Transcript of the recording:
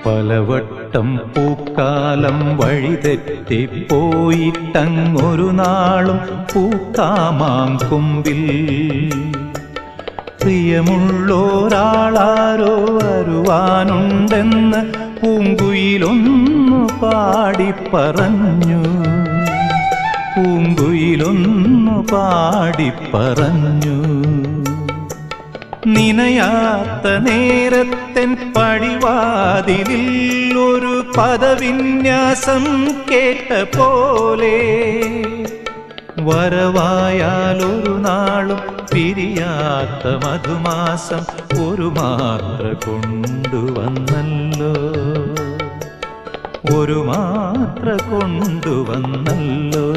പലവട്ടം പൂക്കാലം വഴിതെറ്റിപ്പോയിട്ടങ്ങൊരു നാളും പൂക്കാമാം കൊമ്പിൽ പ്രിയമുള്ളോരാളാരോ വരുവാനുണ്ടെന്ന് പൂങ്കുയിലൊന്നു പാടിപ്പറഞ്ഞു. പൂങ്കുയിലൊന്നു പാടിപ്പറഞ്ഞു. നിനയാത്ത നേരത്തെൻ പടിവാതിലിൽ ഒരു പദവിന്യാസം കേട്ട പോലെ വരവായാലൊരു നാളും പിരിയാത്ത മധുമാസം ഒരു മാത്ര കൊണ്ടുവന്നല്ലോ. ഒരു മാത്ര കൊണ്ടുവന്നല്ലോ.